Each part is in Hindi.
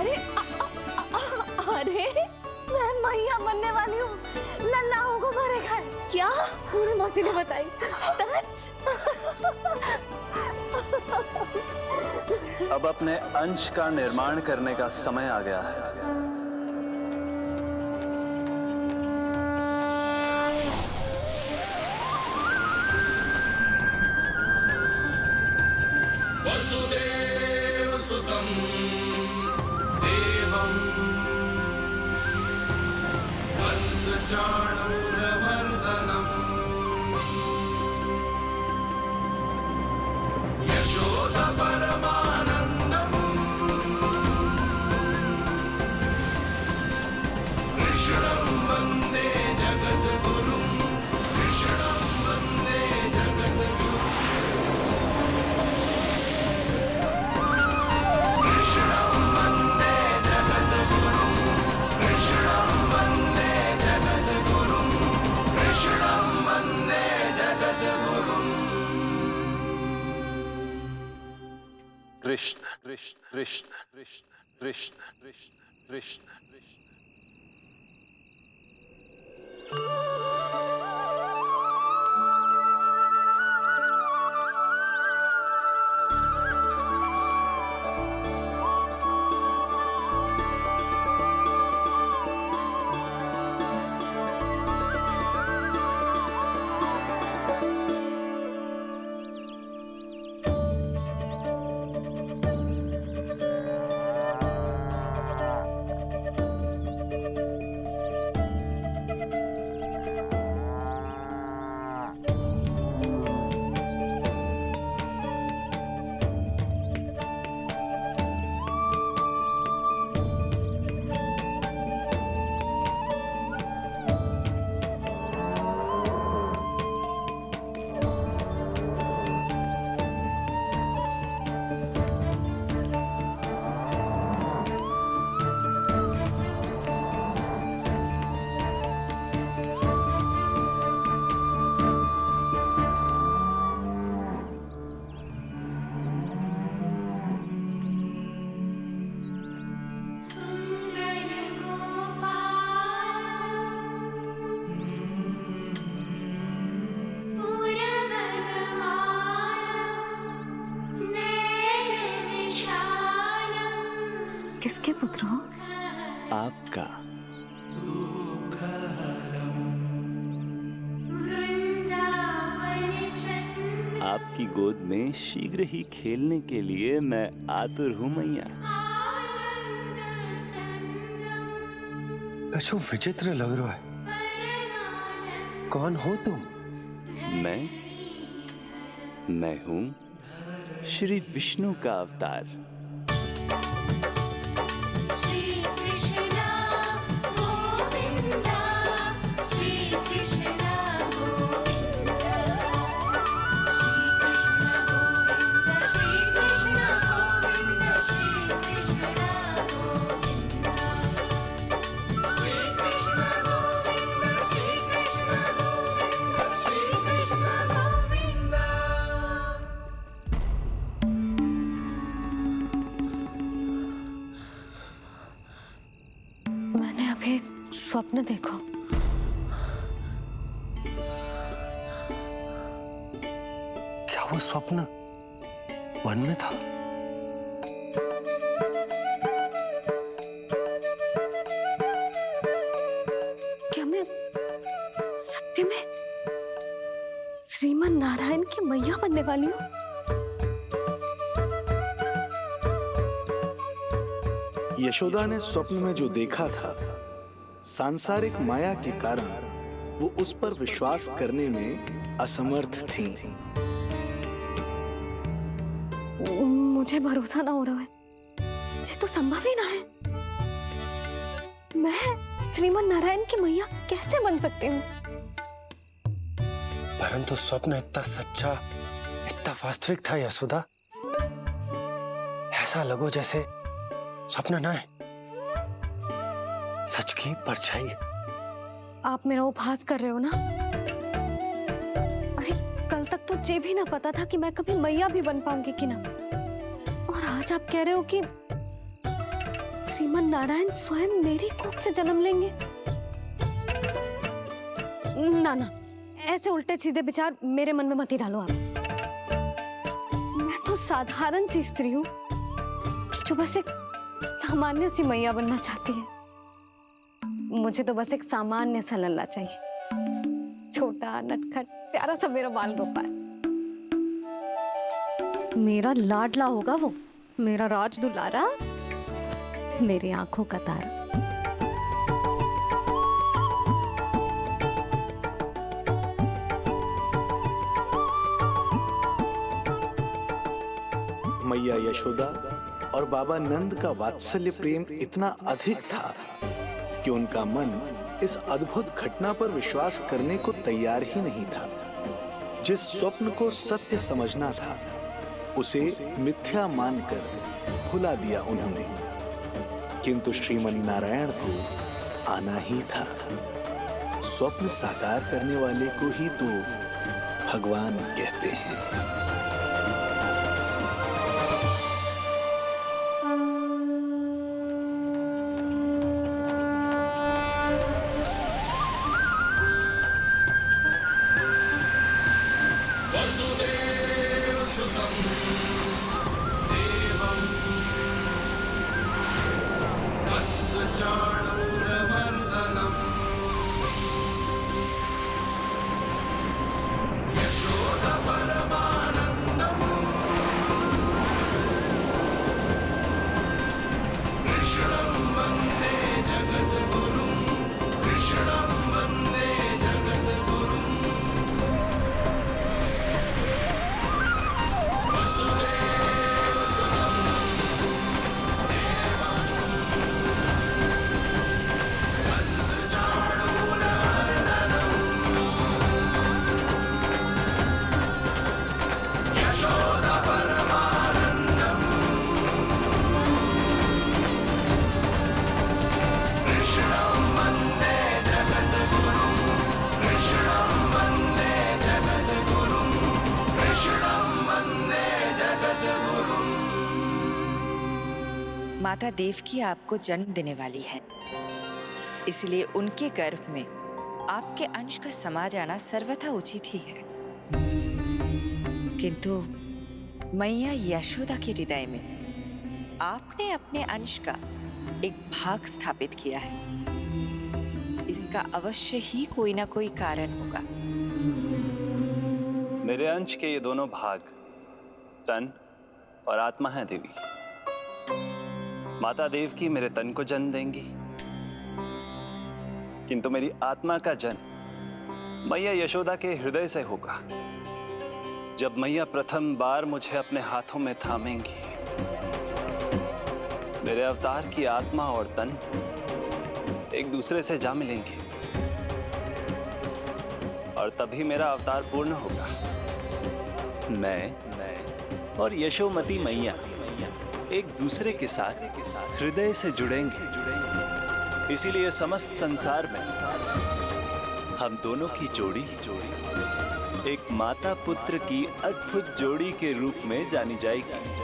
अरे अरे मैं मैया बनने वाली हूँ, लल्लाओं को मारेगा। क्या? पूरी मौसी ने बताई। सच? अब अपने अंश का निर्माण करने का समय आ गया है। वसुदेव सुतं देवं कंसचाणूरमर्दनम् यशोदा परमानन्दम् कृष्णं वन्दे जगद्गुरुं कृष्णं वन्दे जगद्गुरुं कृष्णं वन्दे जगद्गुरुं कृष्णं वन्दे जगद्गुरुं कृष्णं वन्दे जगद्गुरुं कृष्ण कृष्ण कृष्ण कृष्ण कृष्ण कृष्ण कृष्ण कृष्ण। किसके पुत्र हो? आपका। आपकी गोद में शीघ्र ही खेलने के लिए मैं आतुर हूँ मैया। कछु विचित्र लग रहा है। कौन हो तुम? मैं हूँ श्री विष्णु का अवतार। स्वप्न देखो। क्या वो स्वप्न वन में था? क्या मैं सत्य में श्रीमन नारायण की मैया बनने वाली हूँ? यशोदा ने स्वप्न में जो देखा था, सांसारिक माया के कारण वो उस पर विश्वास करने में असमर्थ थी। मुझे भरोसा ना हो रहा है। ये तो संभव ही ना है। मैं श्रीमन नारायण की मैया कैसे बन सकती हूँ? परंतु स्वप्न इतना सच्चा, इतना वास्तविक था यशोदा। ऐसा लगो जैसे स्वप्न ना है, सच की परछाई है। आप मेरा उपहास कर रहे हो ना? अरे कल तक तो ये भी ना पता था कि मैं कभी मैया भी बन पाऊंगी कि ना। और आज आप कह रहे हो कि श्रीमन नारायण स्वयं मेरी कोख से जन्म लेंगे? ना ना, ऐसे उल्टे सीधे विचार मेरे मन में मत ही डालो आप। मैं तो साधारण सी स्त्री हूँ जो बस एक सामान्य सी मैया बनना चाहती है। मुझे तो बस एक सामान्य सा लल्ला चाहिए, छोटा नटखट प्यारा सा मेरा बाल गोपाल। मेरा लाडला होगा वो, मेरा राज दुलारा, मेरी आंखों का तारा। मैया यशोदा और बाबा नंद का वात्सल्य प्रेम इतना अधिक था कि उनका मन इस अद्भुत घटना पर विश्वास करने को तैयार ही नहीं था। जिस स्वप्न को सत्य समझना था उसे मिथ्या मानकर भुला दिया उन्होंने। किंतु श्रीमन नारायण को आना ही था। स्वप्न साकार करने वाले को ही तो भगवान कहते हैं। माता देवकी आपको जन्म देने वाली है, इसलिए उनके गर्भ में आपके अंश का समा जाना सर्वथा उचित ही है। किंतु मैया यशोदा के हृदय में आपने अपने अंश का एक भाग स्थापित किया है। इसका अवश्य ही कोई ना कोई कारण होगा। मेरे अंश के ये दोनों भाग तन और आत्मा हैं देवी। माता देवकी मेरे तन को जन्म देंगी, किंतु मेरी आत्मा का जन्म मैया यशोदा के हृदय से होगा। जब मैया प्रथम बार मुझे अपने हाथों में थामेंगी, मेरे अवतार की आत्मा और तन एक दूसरे से जा मिलेंगे और तभी मेरा अवतार पूर्ण होगा। मैं और यशोमती मैया एक दूसरे के साथ हृदय से जुड़ेंगे। इसीलिए समस्त संसार में हम दोनों की जोड़ी एक माता पुत्र की अद्भुत जोड़ी के रूप में जानी जाएगी।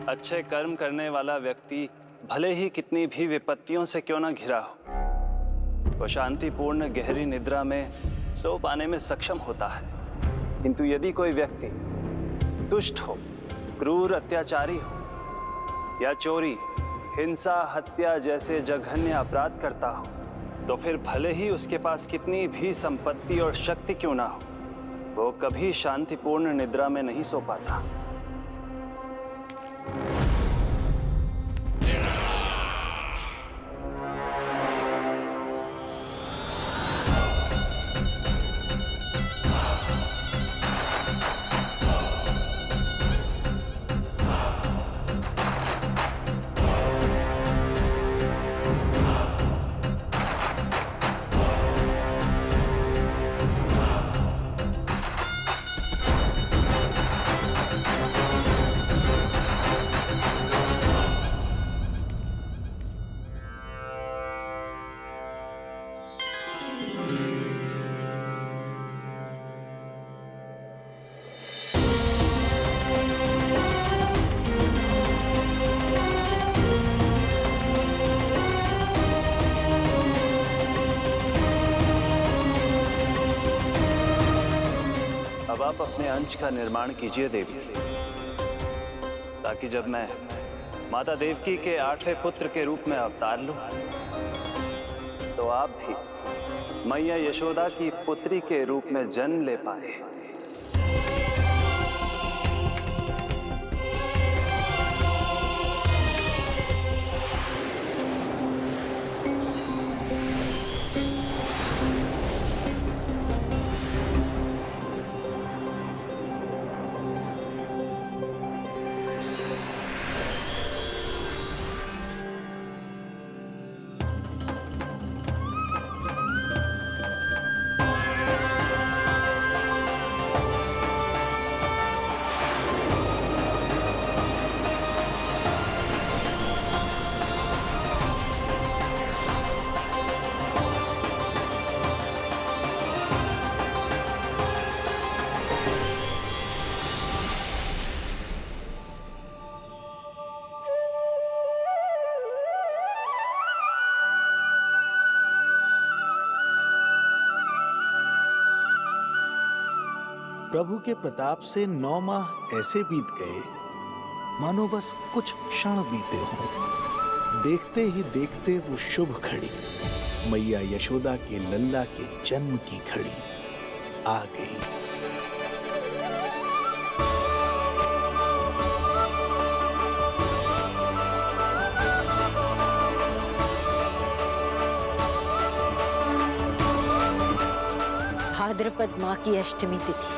अच्छे कर्म करने वाला व्यक्ति भले ही कितनी भी विपत्तियों से क्यों ना घिरा हो, वो शांतिपूर्ण गहरी निद्रा में सो पाने में सक्षम होता है। किंतु यदि कोई व्यक्ति दुष्ट हो, क्रूर अत्याचारी हो या चोरी, हिंसा, हत्या जैसे जघन्य अपराध करता हो, तो फिर भले ही उसके पास कितनी भी संपत्ति और शक्ति क्यों ना हो, वो कभी शांतिपूर्ण निद्रा में नहीं सो पाता। अपने अंश का निर्माण कीजिए देवी, ताकि जब मैं माता देवकी के 8वें पुत्र के रूप में अवतार लूं, तो आप भी मैया यशोदा की पुत्री के रूप में जन्म ले पाए। प्रभु के प्रताप से 9 माह ऐसे बीत गए मानो बस कुछ क्षण बीते हों। देखते ही देखते वो शुभ घड़ी, मैया यशोदा के लल्ला के जन्म की घड़ी आ गई। भाद्रपद माह की अष्टमी तिथि।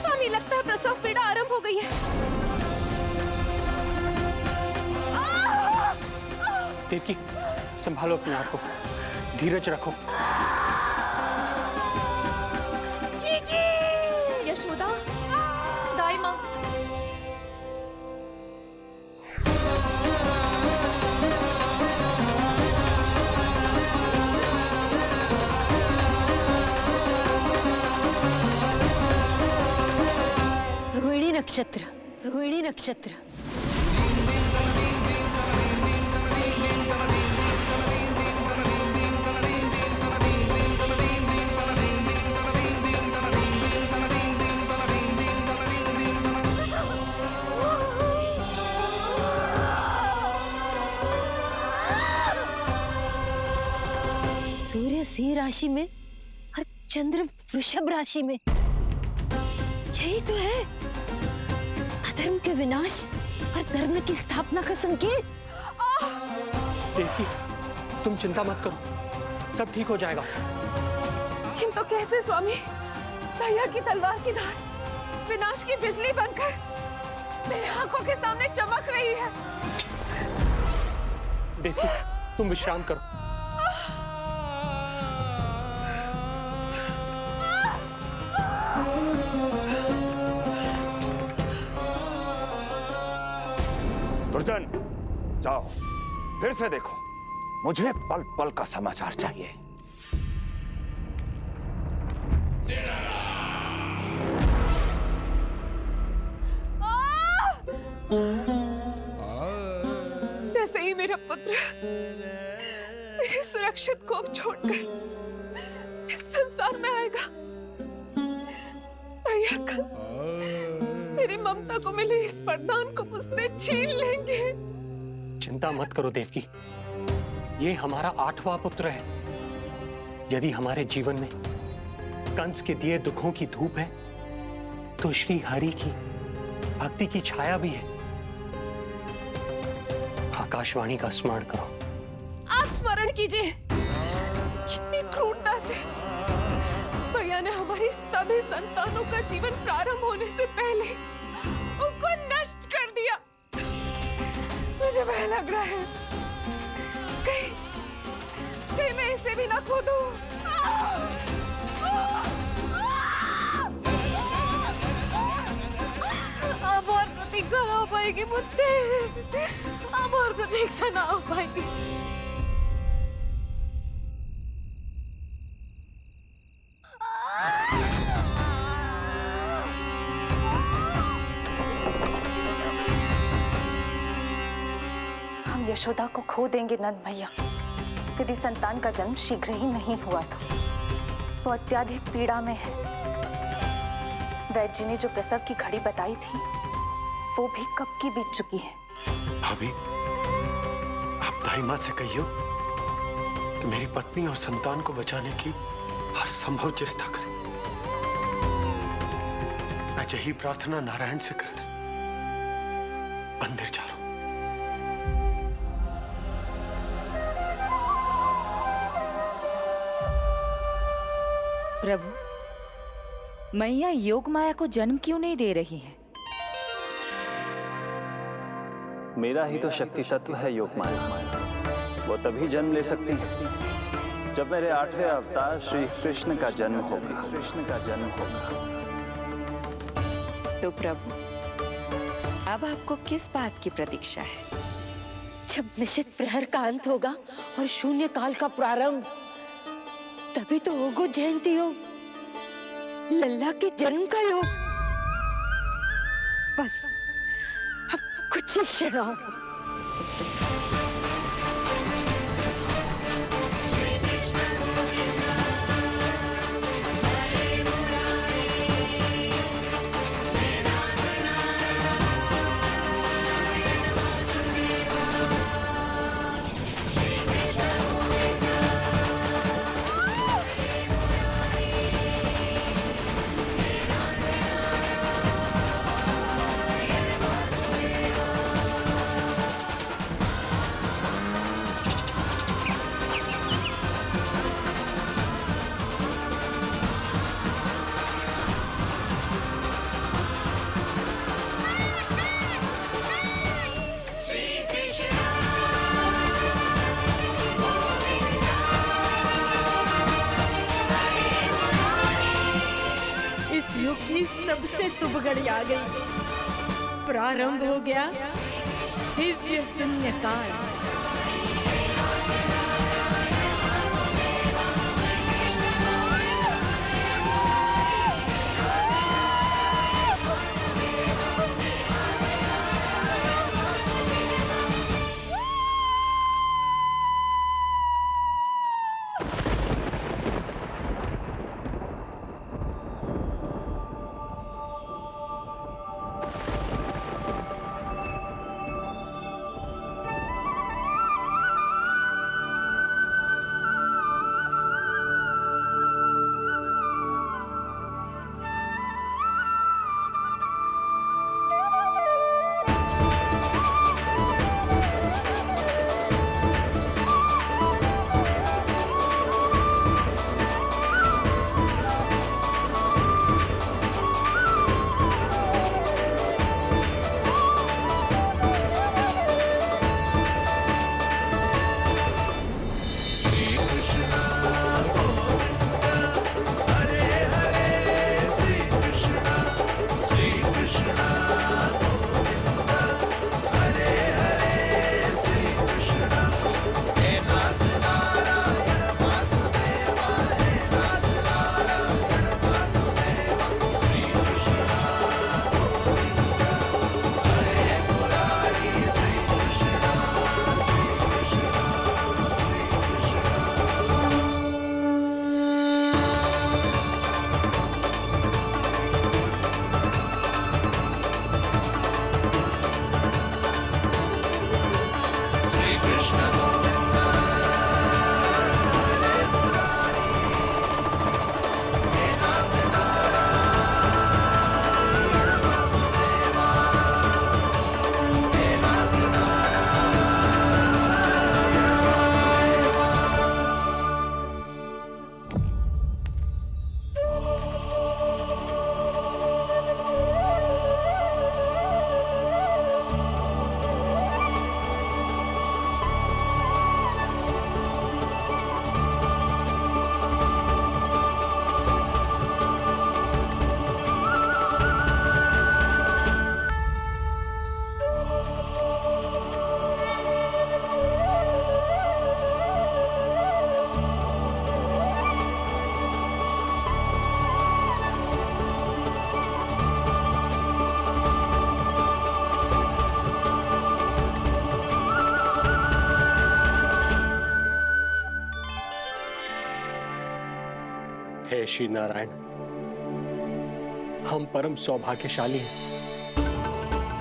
स्वामी, लगता है प्रसव पीड़ा आरंभ हो गई है। देवकी, संभालो अपने आप को, धीरज रखो। जी यशोदा, दाई माँ। रोहिणी नक्षत्र, रोहिणी नक्षत्र। सूर्य सिंह राशि में और चंद्र वृषभ राशि में। यही तो है अधर्म के विनाश और धर्म की स्थापना का संकेत। देवकी, तुम चिंता मत करो, सब ठीक हो जाएगा। किंतु कैसे स्वामी? भैया की तलवार की धार विनाश की बिजली बनकर मेरे आंखों के सामने चमक रही है। देवकी, तुम विश्राम करो। दुर्जन, जाओ फिर से देखो, मुझे पल पल का समाचार चाहिए। जैसे ही मेरा पुत्र मेरे सुरक्षित कोख छोड़कर इस संसार में आएगा, भैया कंस मेरी ममता को मिले इस वरदान को मुझसे छीन लेंगे। चिंता मत करो देवकी, ये हमारा 8वां पुत्र है। यदि हमारे जीवन में कंस के दिए दुखों की धूप है, तो श्री हरि की भक्ति की छाया भी है। आकाशवाणी का स्मरण करो। आप स्मरण कीजिए। कितनी क्रूरता से भैया ने हमारी सभी संतानों का जीवन प्रारंभ होने से पहले उनको नष्ट कर दिया। मुझे भय लग रहा है, कहीं मैं इसे भी ना खो दूं। अब और प्रतीक्षा ना हो पाएगी मुझसे। अब और प्रतीक्षा ना हो पाएगी। हम यशोदा को खो देंगे नंद भैया, यदि संतान का जन्म शीघ्र ही नहीं हुआ तो। वो अत्यधिक पीड़ा में है। वैद्य जी ने जो प्रसव की घड़ी बताई थी वो भी कब की बीत चुकी है। भाभी, आप दाई माँ से कहियो कि मेरी पत्नी और संतान को बचाने की हर संभव चेष्टा करें। मैं यही प्रार्थना नारायण से करने मंदिर जा रहा हूं। प्रभु, मैया योग माया को जन्म क्यों नहीं दे रही है? मेरा ही तो शक्ति तत्व है योग माया। वो तभी जन्म ले सकती है जब मेरे 8वें अवतार श्री कृष्ण का जन्म होगा। तो प्रभु, अब आपको किस बात की प्रतीक्षा है? जब निश्चित प्रहर का अंत होगा और शून्य काल का प्रारंभ, तभी तो होगो जयंती योग, लल्ला के जन्म का योग। बस अब कुछ ही क्षण और। युग की सबसे शुभ घड़ी आ गई। प्रारंभ हो गया दिव्य शून्य काल। श्री नारायण, हम परम सौभाग्यशाली हैं।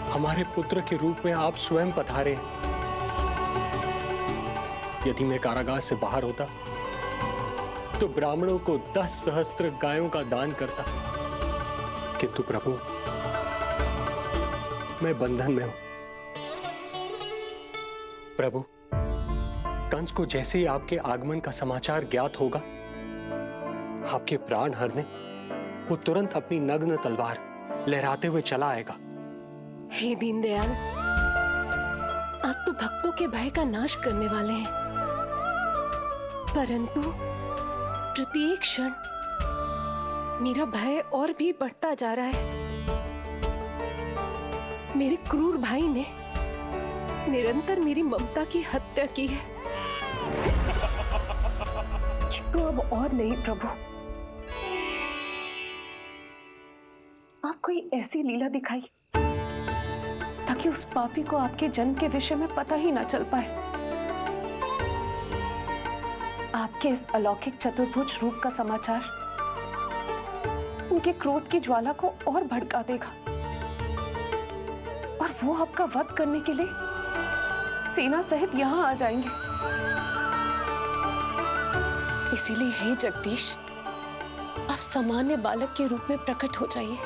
हमारे पुत्र के रूप में आप स्वयं पधारे हैं। यदि मैं कारागार से बाहर होता तो ब्राह्मणों को 10 सहस्त्र गायों का दान करता, किंतु प्रभु मैं बंधन में हूं। प्रभु, कंस को जैसे ही आपके आगमन का समाचार ज्ञात होगा, आपके प्राण हरने वो तुरंत अपनी नग्न तलवार लहराते हुए चला आएगा। हे दीनदयाल, आप तो भक्तों के भय का नाश करने वाले हैं, परंतु प्रत्येक क्षण मेरा भय और भी बढ़ता जा रहा है। मेरे क्रूर भाई ने निरंतर मेरी ममता की हत्या की है। तो अब और नहीं प्रभु, आप कोई ऐसी लीला दिखाई ताकि उस पापी को आपके जन्म के विषय में पता ही ना चल पाए। आपके इस अलौकिक चतुर्भुज रूप का समाचार उनके क्रोध की ज्वाला को और भड़का देगा और वो आपका वध करने के लिए सेना सहित यहाँ आ जाएंगे। इसीलिए हे जगदीश, आप सामान्य बालक के रूप में प्रकट हो जाइए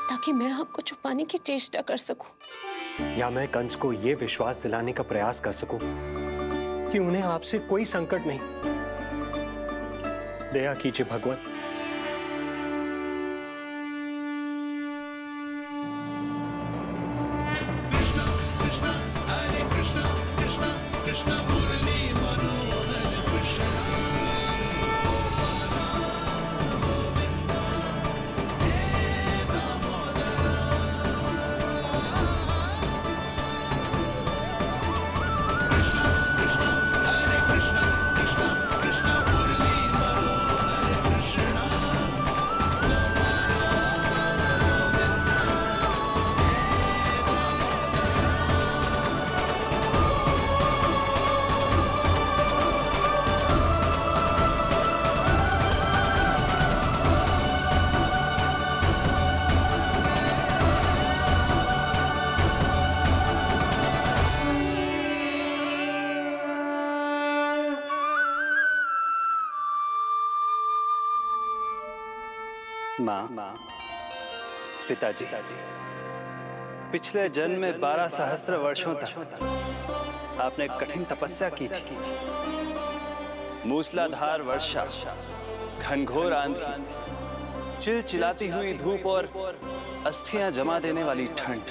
ताकि मैं आपको छुपाने की चेष्टा कर सकूं। या मैं कंस को यह विश्वास दिलाने का प्रयास कर सकूं कि उन्हें आपसे कोई संकट नहीं। दया कीजिए भगवान। माँ, पिताजी, पिछले जन्म में 12 सहस्त्र वर्षों तक आपने कठिन तपस्या की थी। मूसलाधार वर्षा, घनघोर आंधी, चिलचिलाती हुई धूप और अस्थियां जमा देने वाली ठंड,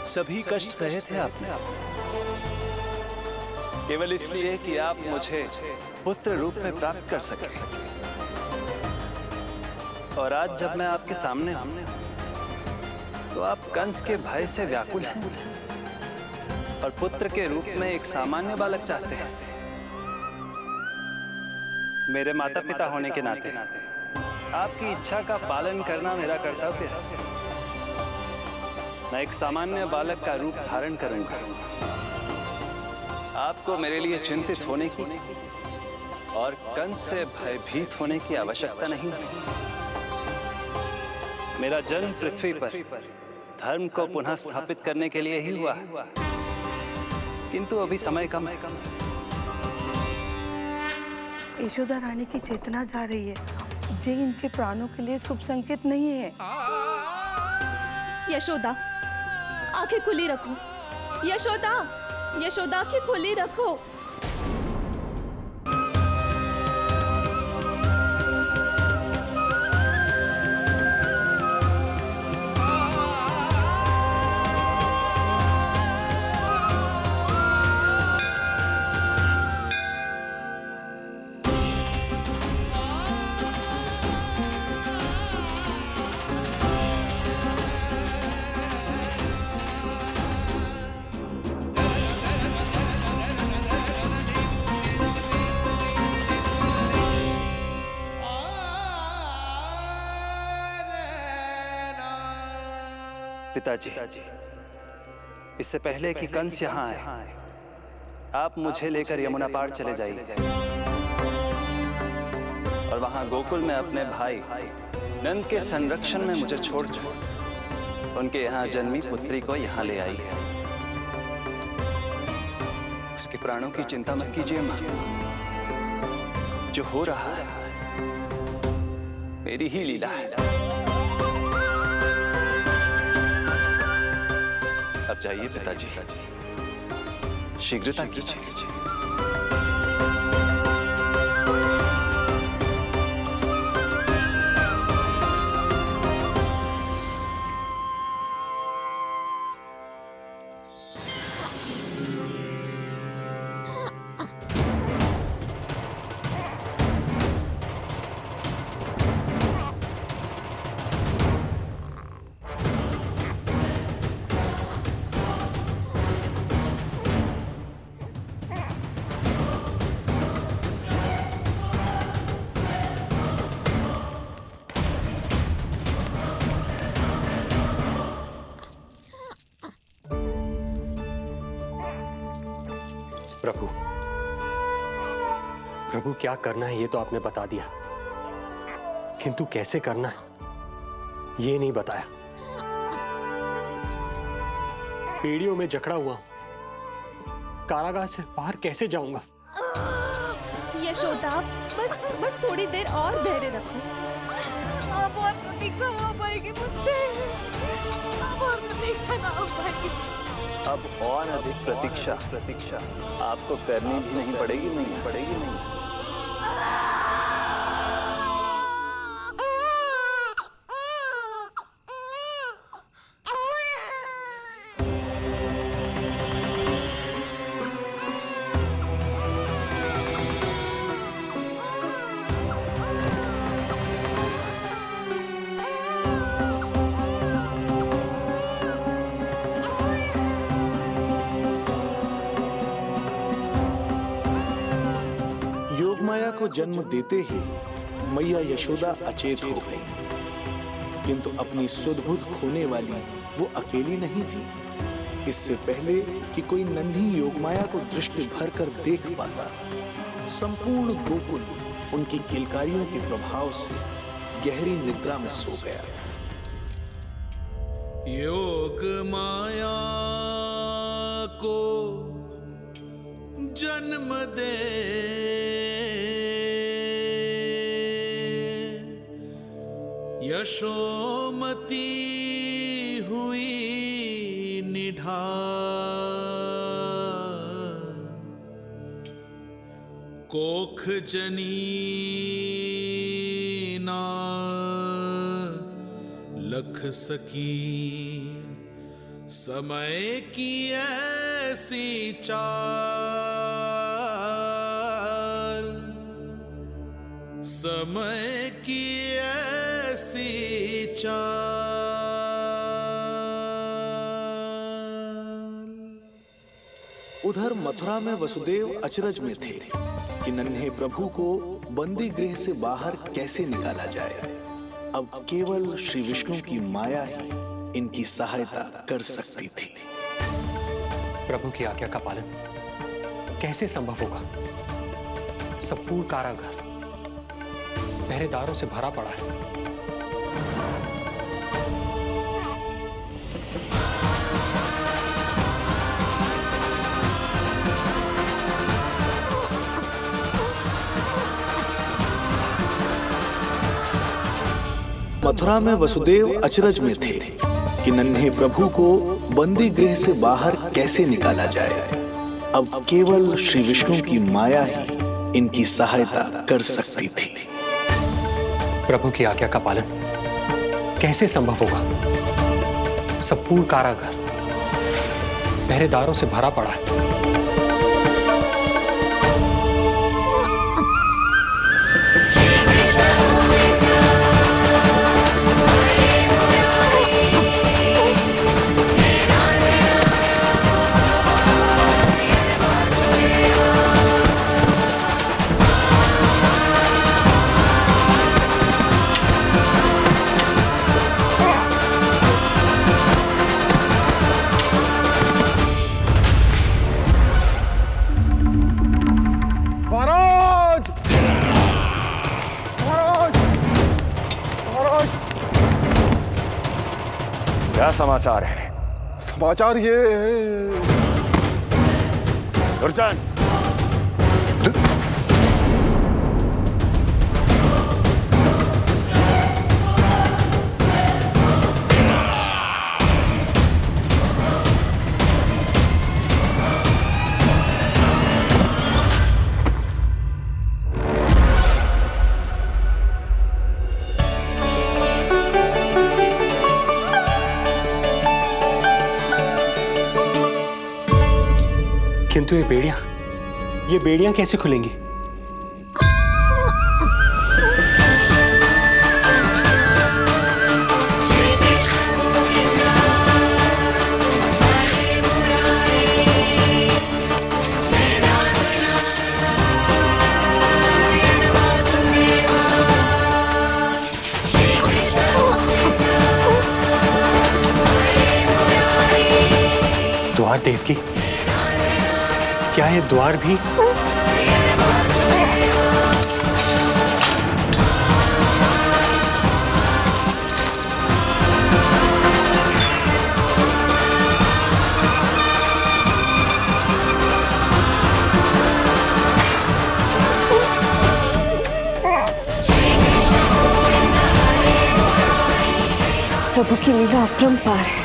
सभी कष्ट सहे थे आपने, केवल इसलिए कि आप मुझे पुत्र रूप में प्राप्त कर सके। और आज जब मैं आपके सामने हूं तो आप कंस के भय से व्याकुल हैं और पुत्र के रूप में एक सामान्य बालक चाहते हैं। मेरे माता पिता होने के नाते आपकी इच्छा का पालन करना मेरा कर्तव्य है। मैं एक सामान्य बालक का रूप धारण करूंगा। आपको मेरे लिए चिंतित होने की और कंस से भयभीत होने की आवश्यकता नहीं है। मेरा जन्म पृथ्वी पर धर्म को पुनः स्थापित करने के लिए ही हुआ है, किंतु अभी समय कम है। यशोदा रानी की चेतना जा रही है, ये इनके प्राणों के लिए शुभ संकेत नहीं है। यशोदा, आंखें खुली रखो। यशोदा, यशोदा, आंखें खुली रखो। पिताजी, इससे पहले कि कंस यहाँ आए, आप मुझे लेकर यमुना पार चले जाइए। और वहां गोकुल में अपने भाई नंद के संरक्षण में मुझे छोड़कर उनके यहाँ जन्मी पुत्री को यहाँ ले आई है। उसके प्राणों की चिंता मत कीजिए मां। जो हो रहा है मेरी ही लीला है। अब जाइए पिताजी, शीघ्रता कीजिए। प्रभु, प्रभु क्या करना है ये तो आपने बता दिया, किंतु कैसे करना है ये नहीं बताया। पीढ़ियों में जकड़ा हुआ हूं, कारागार से बाहर कैसे जाऊंगा? यशोदा, बस थोड़ी देर और धैर्य रखो। अब और प्रतीक्षा ना हो पाएगी मुझसे। अब और प्रतीक्षा ना हो पाएगी। अब और अधिक प्रतीक्षा आपको करनी भी नहीं पड़ेगी। योगमाया को जन्म देते ही मैया यशोदा अचेत हो गई, किंतु अपनी सुध-बुध खोने वाली वो अकेली नहीं थी। इससे पहले कि कोई नन्ही योगमाया को दृष्टि भर कर देख पाता, संपूर्ण गोकुल उनकी किलकारियों के प्रभाव से गहरी निद्रा में सो गया। योग माया को जन्म दे यशोमती हुई निढाल, कोख जनी ना लख सकी, समय की ऐसी चाल, समय की ऐसी चाल। उधर मथुरा में वसुदेव अचरज में थे कि नन्हे प्रभु को बंदी गृह से बाहर कैसे निकाला जाए। अब केवल श्री विष्णु की माया ही इनकी सहायता कर सकती थी। प्रभु की आज्ञा का पालन कैसे संभव होगा? संपूर्ण कारागार पहरेदारों से भरा पड़ा है। मथुरा में वसुदेव अचरज में थे कि नन्हे प्रभु को बंदी गृह से बाहर कैसे निकाला जाए। अब केवल श्री विष्णु की माया ही इनकी सहायता कर सकती थी। प्रभु की आज्ञा का पालन कैसे संभव होगा? संपूर्ण कारागार पहरेदारों से भरा पड़ा है। क्या समाचार है? समाचार ये दुर्जन, किंतु ये बेड़ियां कैसे खुलेंगी? द्वार देवकी, क्या ये द्वार भी? प्रभु की लीला अपरंपार है।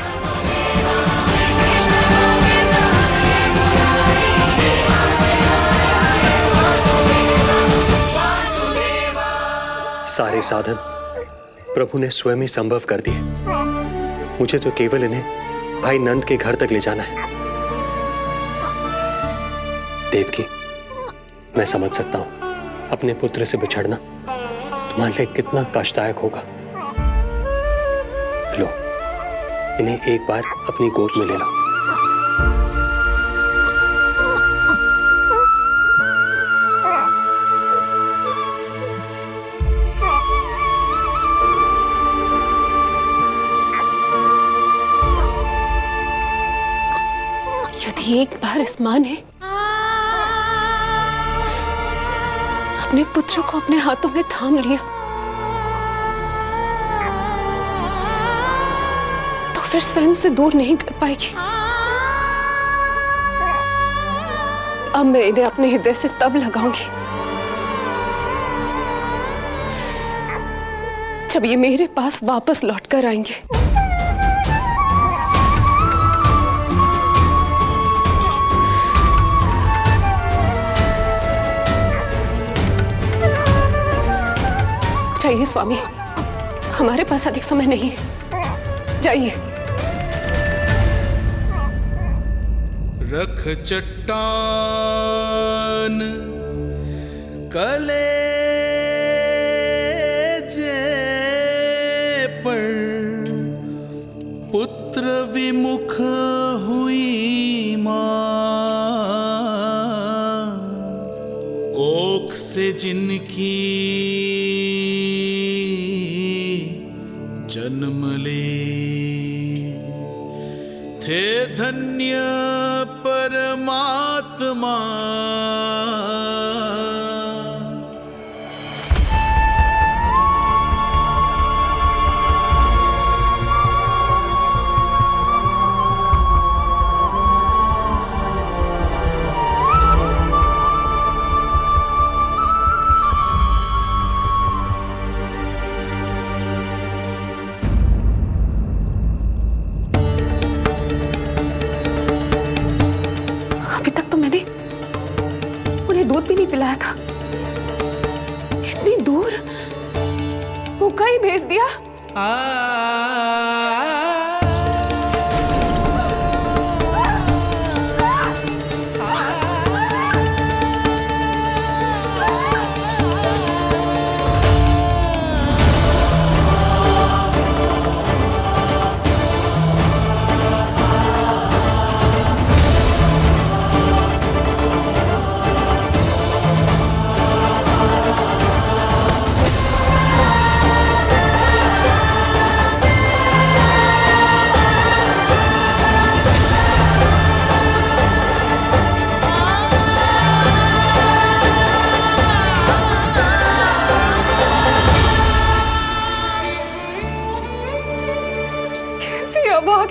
सारे साधन प्रभु ने स्वयं ही संभव कर दिए। मुझे तो केवल इन्हें भाई नंद के घर तक ले जाना है। देवकी, मैं समझ सकता हूं अपने पुत्र से बिछड़ना तुम्हारे लिए कितना कष्टदायक होगा। लो, इन्हें एक बार अपनी गोद में ले लो। यदि एक बार इस मां ने अपने पुत्र को अपने हाथों में थाम लिया तो फिर स्वयं से दूर नहीं कर पाएगी। अब मैं इन्हें अपने हृदय से तब लगाऊंगी जब ये मेरे पास वापस लौटकर आएंगे। जाइए स्वामी, हमारे पास अधिक समय नहीं है, जाइए। रख चट्टान कलेजे पर, पुत्र विमुख हुई मां, कोख से जिनकी जन्म ले, थे धन्य परमात्मा। दूध भी नहीं पिलाया था, इतनी दूर भूखा ही भेज दिया।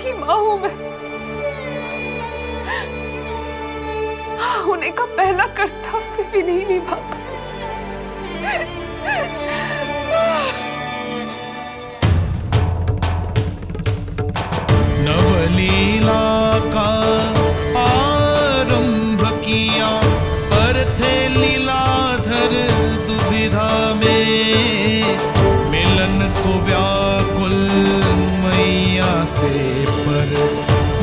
की माँ हूं मैं। होने का पहला कर्तव्य भी नहीं निभा। नवलीला का आरंभ किया, पर थे लीलाधर दुविधा में। मिलन को व्याकुल मैया से, पर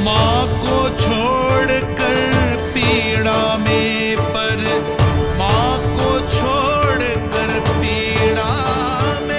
माँ को छोड़कर पीड़ा में, पर माँ को छोड़कर पीड़ा में।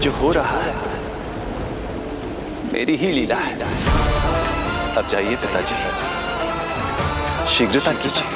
जो हो रहा है मेरी ही लीला है। अब जाइए पिताजी, शीघ्रता कीजिए।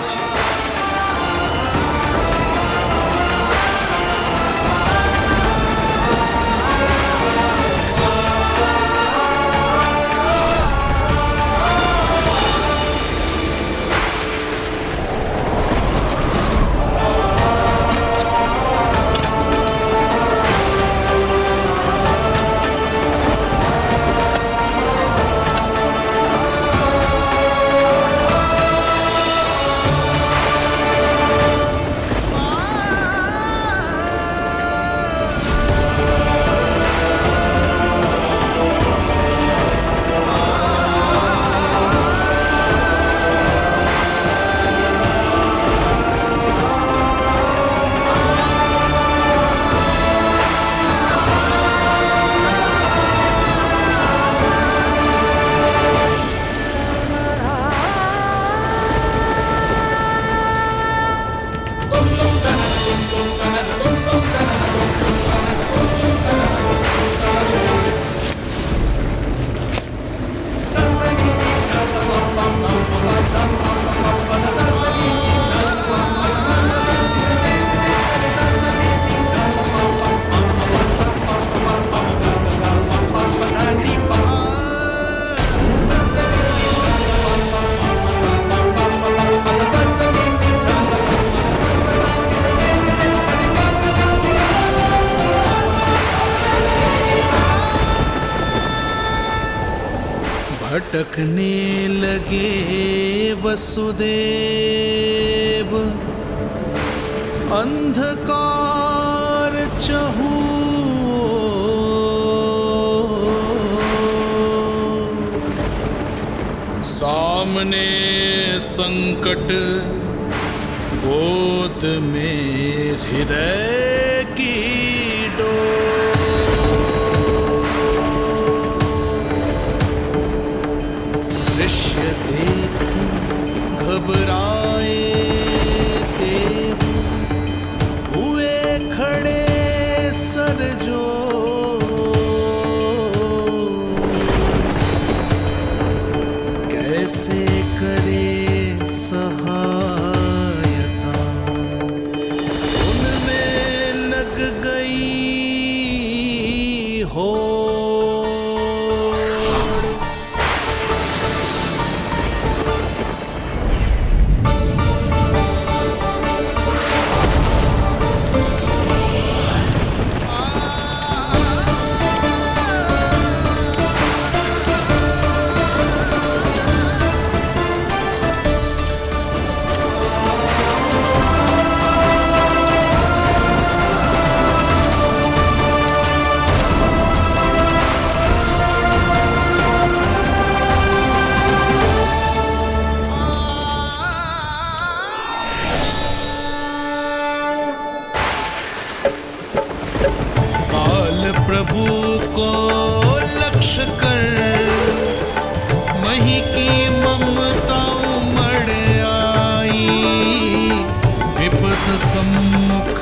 भटकने लगे वसुदेव, अंधकार चहूर। सामने संकट, गोद में हृदय की डोर। दृश्य देख घबराए देव, हुए खड़े सर जो। कैसे करे सहायता, उनमें लग गई हो। प्रभु को लक्ष्य कर मही की ममता उमड़ आई। विपद सम्मुख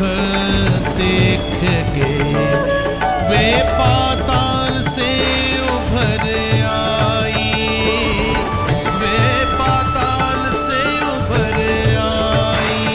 देख के वे पाताल से उभर आई। वे पाताल से उभर आई।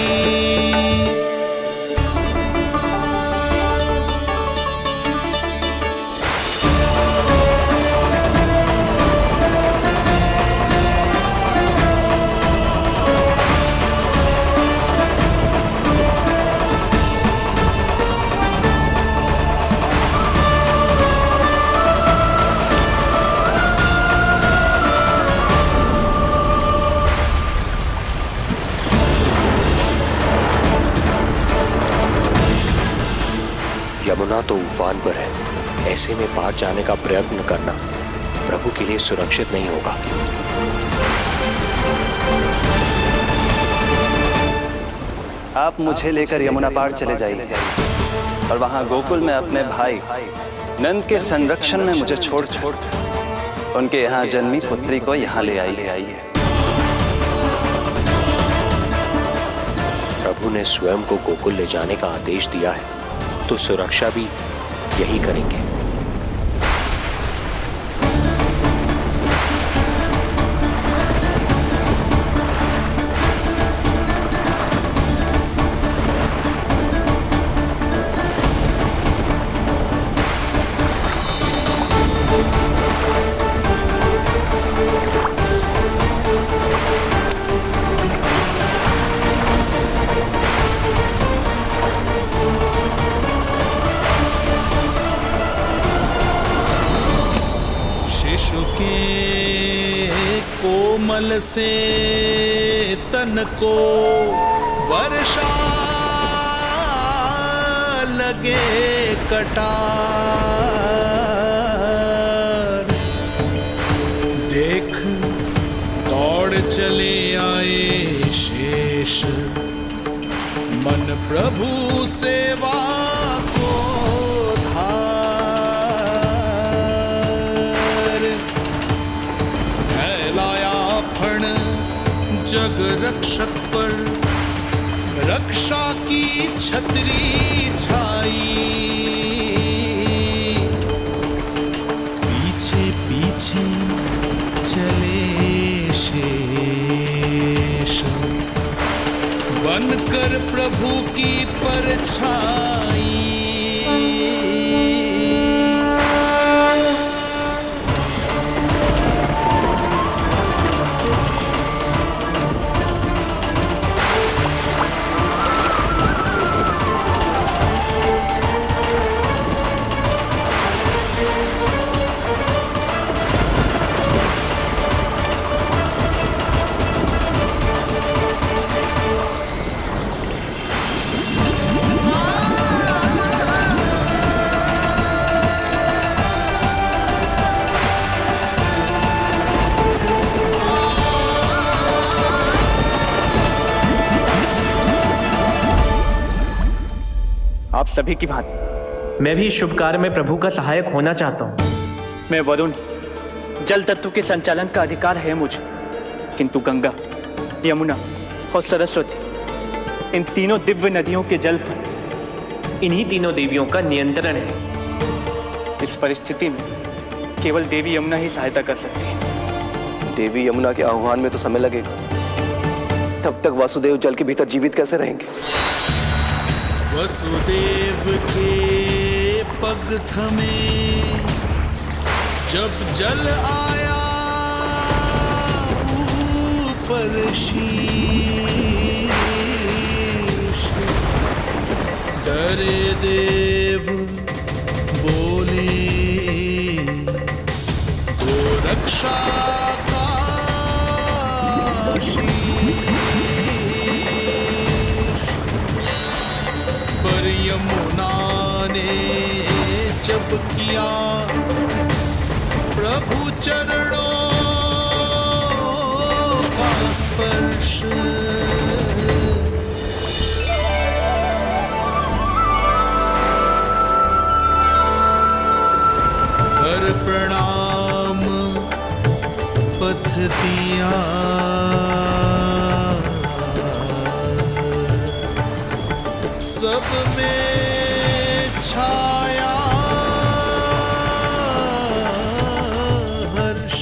यमुना तो उफान पर है, ऐसे में पार जाने का प्रयत्न करना प्रभु के लिए सुरक्षित नहीं होगा। आप मुझे लेकर यमुना पार चले जाइए और वहां गोकुल में अपने भाई नंद के संरक्षण में मुझे छोड़ उनके यहाँ जन्मी पुत्री को यहाँ ले आइए। प्रभु ने स्वयं को गोकुल ले जाने का आदेश दिया है, तो सुरक्षा भी यही करेंगे। कोमल से तन को वर्षा लगे कटार। देख दौड़ चले आए शेष, मन प्रभु सेवा को जग रक्षक पर रक्षा की छतरी छाई। पीछे पीछे चले शेष, बनकर प्रभु की परछाई। सभी की भांति मैं भी इस शुभ कार्य में प्रभु का सहायक होना चाहता हूँ। मैं वरुण, जल तत्व के संचालन का अधिकार है मुझे, किंतु गंगा, यमुना और सरस्वती, इन तीनों दिव्य नदियों के जल पर इन्हीं तीनों देवियों का नियंत्रण है। इस परिस्थिति में केवल देवी यमुना ही सहायता कर सकती है। देवी यमुना के आह्वान में तो समय लगेगा, तब तक वासुदेव जल के भीतर जीवित कैसे रहेंगे? वसुदेव के पग थमे जब जल आया ऊपर शीश, डरे देव बोले तो रक्षा का शीश, पर यमुना ने जब किया प्रभु चरणों का स्पर्श, कर प्रणाम पथ दिया, सब में छाया हर्ष।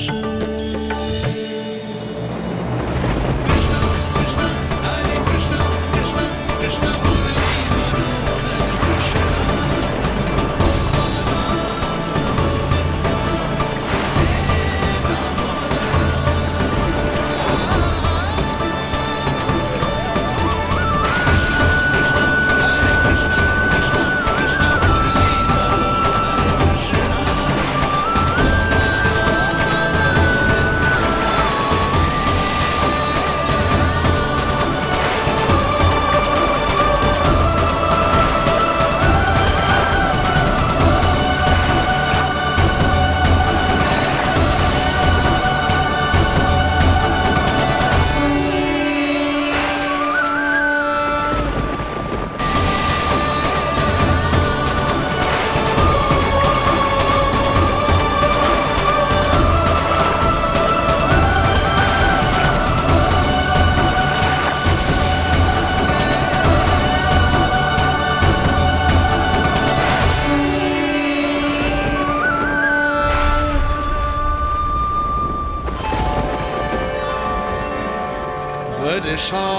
वर्षा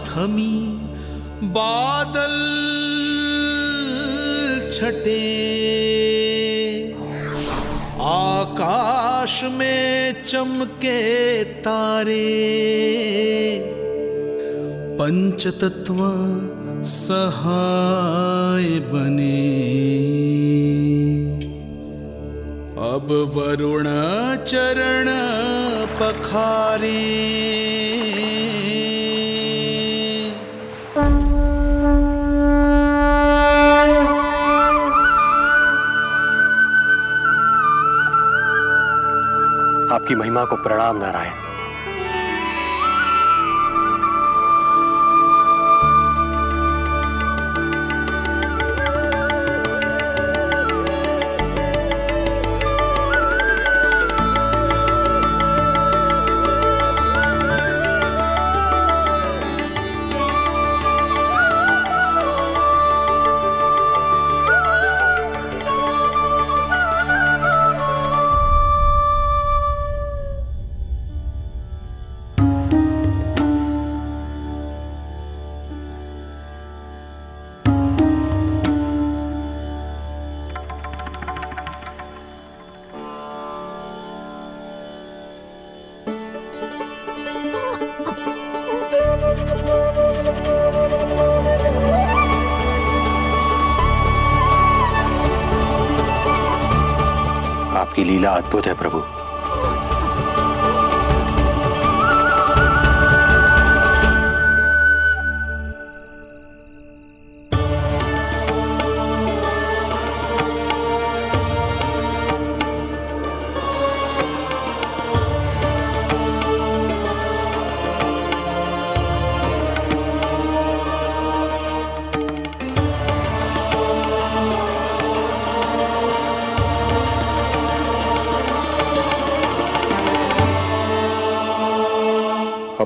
थमी, बादल छटे, आकाश में चमके तारे, पंचतत्व सहाय बने। अब वरुण चरण पखारे, आपकी महिमा को प्रणाम नारायण। आपकी लीला अद्भुत है प्रभु।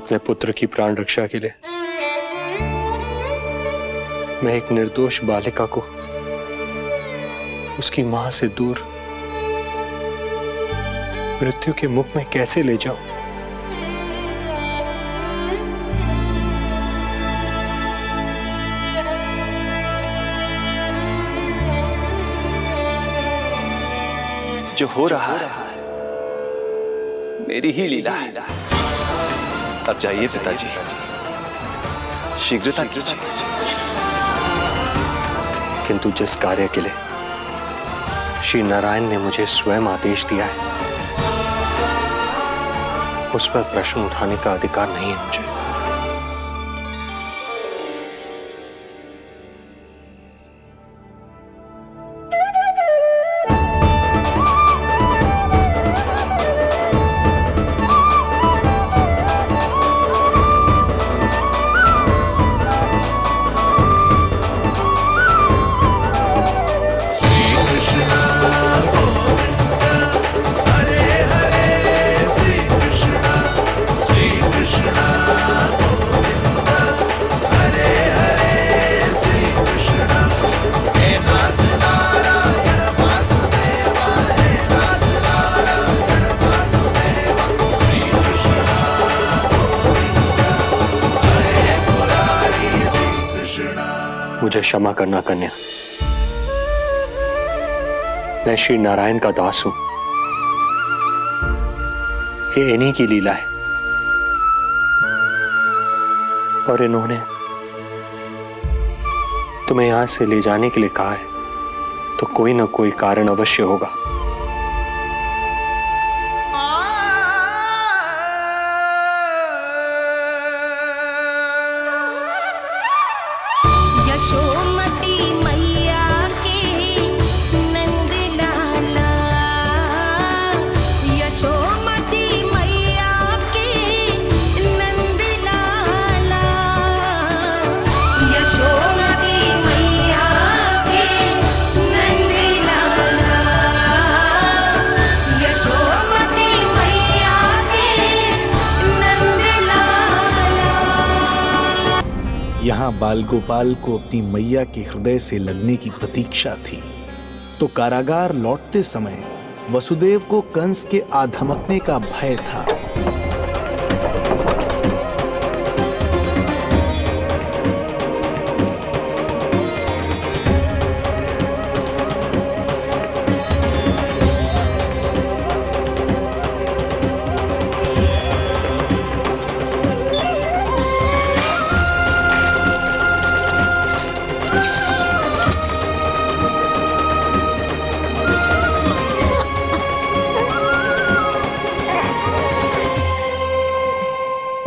अपने पुत्र की प्राण रक्षा के लिए मैं एक निर्दोष बालिका को उसकी मां से दूर मृत्यु के मुख में कैसे ले जाऊं? जो हो रहा है मेरी ही लीला है। अब जाइए पिताजी, शीघ्रता कीजिए। किंतु जिस कार्य के लिए श्री नारायण ने मुझे स्वयं आदेश दिया है, उस पर प्रश्न उठाने का अधिकार नहीं है मुझे। मुझे क्षमा करना कन्या, मैं श्री नारायण का दास हूं। ये इन्हीं की लीला है और इन्होंने तुम्हें यहां से ले जाने के लिए कहा है, तो कोई ना कोई कारण अवश्य होगा। यशोमती मैया के नंद लाला, यशोमती मैया के नंद लाला, यशोमती मैया के नंद लाला, यशोमती मैया के नंद लाला। यहाँ बाल गोपाल को अपनी मैया के हृदय से लगने की प्रतीक्षा थी, तो कारागार लौटते समय वसुदेव को कंस के आधमकने का भय था।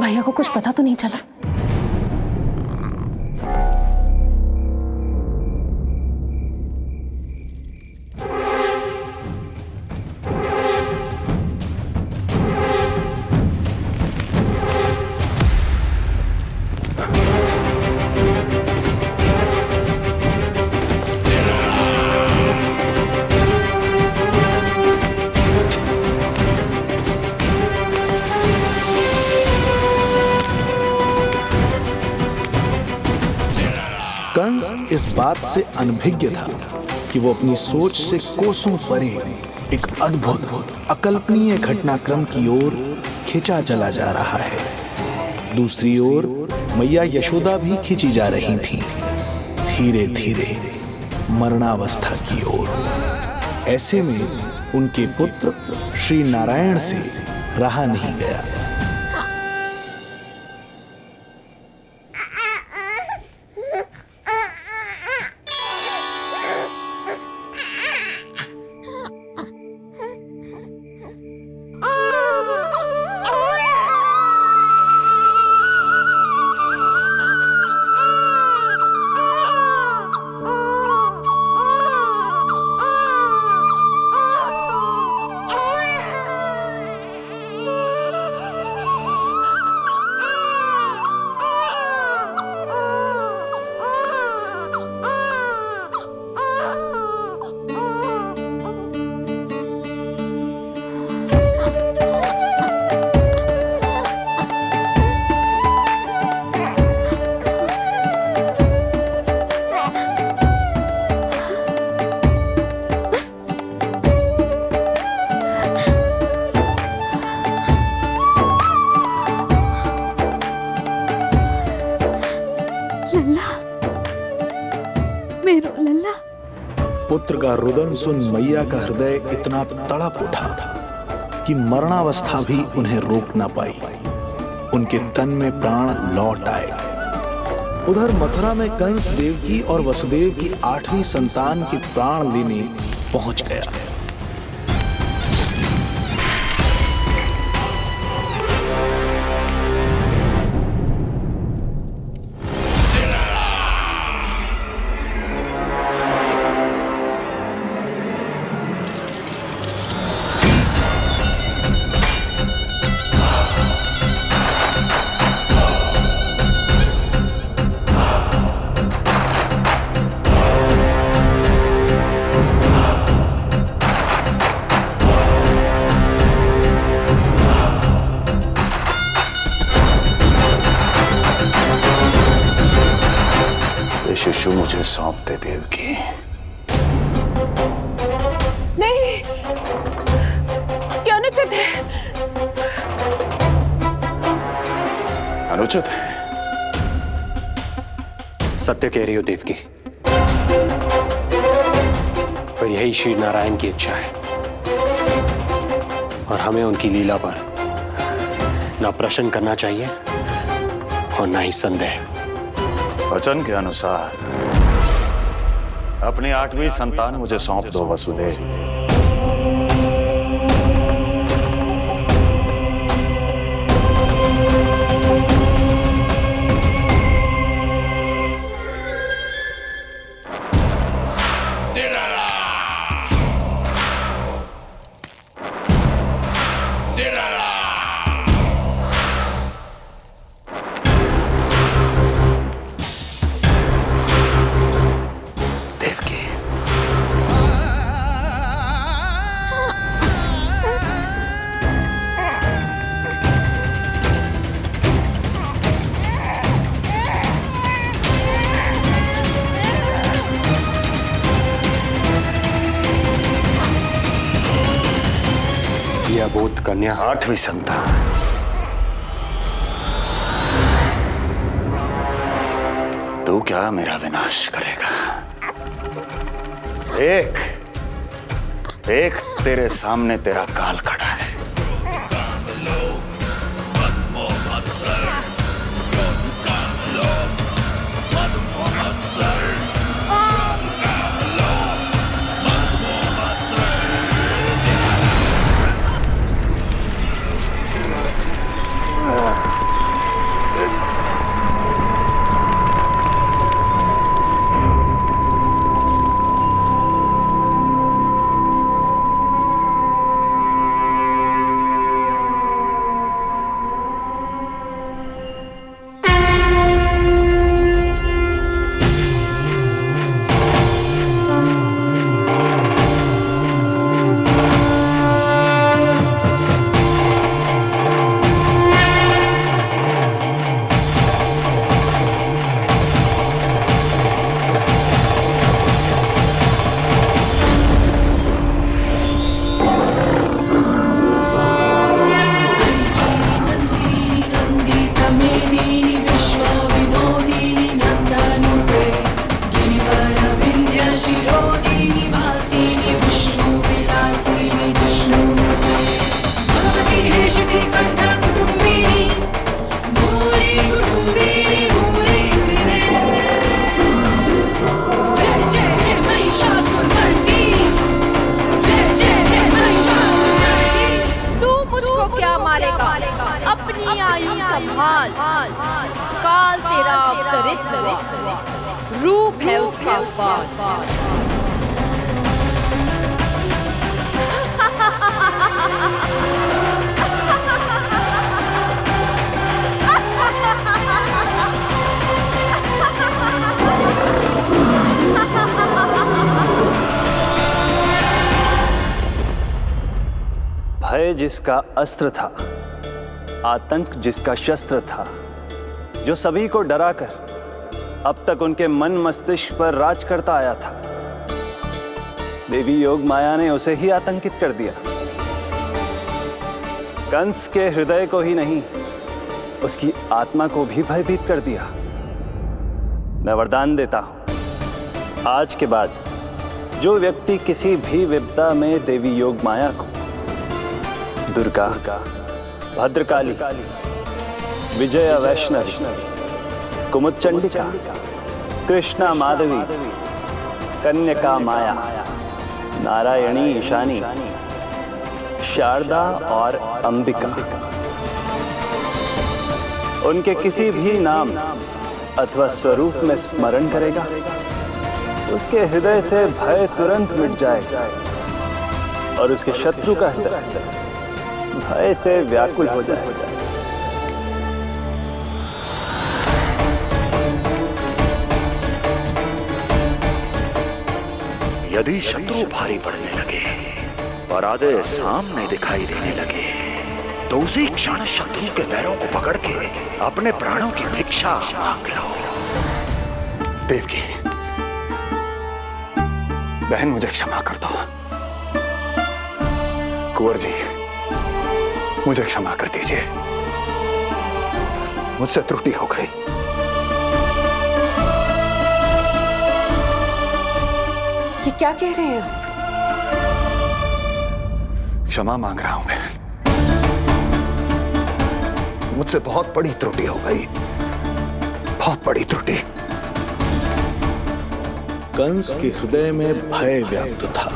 भैया को कुछ पता तो नहीं चला? कंस इस बात से अनभिज्ञ था कि वो अपनी सोच से कोसों परे एक अद्भुत अकल्पनीय घटनाक्रम की ओर खिंचा चला जा रहा है। दूसरी ओर मैया यशोदा भी खिंची जा रही थी, धीरे धीरे मरणावस्था की ओर। ऐसे में उनके पुत्र श्री नारायण से रहा नहीं गया। पुत्र का रुदन सुन मैया का हृदय इतना तड़प उठा कि मरणावस्था भी उन्हें रोक ना पाई। उनके तन में प्राण लौट आए। उधर मथुरा में कंस देवकी और वसुदेव की 8वीं संतान की प्राण लेने पहुंच गया। शिशु मुझे सौंप दे देवकी। नहीं, क्या अनुचित है? अनुचित है? सत्य कह रही हो देवकी, पर यही श्री नारायण की इच्छा है और हमें उनकी लीला पर ना प्रश्न करना चाहिए और ना ही संदेह। वचन के अनुसार अपनी 8वीं संतान मुझे सौंप दो वसुदेव। अबोध कन्या 8वीं संतान। तू क्या मेरा विनाश करेगा? एक तेरे सामने तेरा काल खड़ा है। अपनी आयु संभाल, काल तेरा अवतरित रूप है उसका भय जिसका अस्त्र था, आतंक जिसका शस्त्र था, जो सभी को डराकर अब तक उनके मन मस्तिष्क पर राज करता आया था, देवी योग माया ने उसे ही आतंकित कर दिया। कंस के हृदय को ही नहीं, उसकी आत्मा को भी भयभीत कर दिया। मैं वरदान देता हूं, आज के बाद जो व्यक्ति किसी भी विपदा में देवी योग माया को दुर्गा, भद्रकाली, विजया वैष्णवी, कुमुदचंडिका, कृष्णा माधवी, कन्यका माया, नारायणी ईशानी, शारदा और अंबिका, उनके किसी भी नाम अथवा स्वरूप में स्मरण करेगा, उसके हृदय से भय तुरंत मिट जाएगा और उसके शत्रु का हृदय भय से व्याकुल हो जाएगा। यदि शत्रु भारी पड़ने लगे, पराजय सामने दिखाई देने लगे, तो उसी क्षण शत्रु के पैरों को पकड़ के अपने प्राणों की भिक्षा मांग लो। देवकी, बहन मुझे क्षमा कर दो। कुंवर जी, मुझे क्षमा कर दीजिए, मुझसे त्रुटि हो गई। ये क्या कह रहे हैं आप? क्षमा मांग रहा हूं बहन, मुझसे बहुत बड़ी त्रुटि हो गई, बहुत बड़ी त्रुटि। कंस के हृदय में भय व्याप्त था,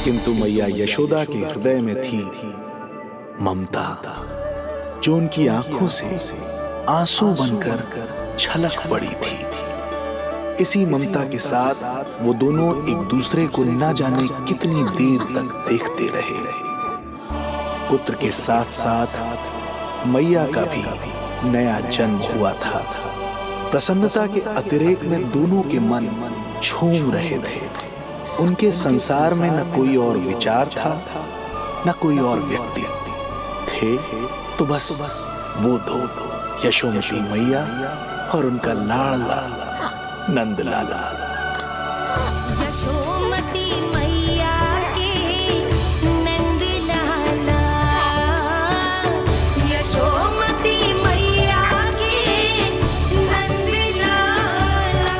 किंतु मैया यशोदा के हृदय में थी ममता, जो उनकी आंखों से आंसू बनकर छलक पड़ी थी। इसी ममता के साथ वो दोनों एक दूसरे को न जाने कितनी देर तक देखते रहे। पुत्र के साथ साथ मैया का भी नया जन्म हुआ था। प्रसन्नता के अतिरेक में दोनों के मन झूम रहे थे। उनके संसार में न कोई और विचार था, न कोई और व्यक्ति थे, तो बस वो दो, यशोमती मैया और उनका लाडला नंद लाला। यशोमती मैया के नंद लाला, यशोमती मैया के नंद लाला।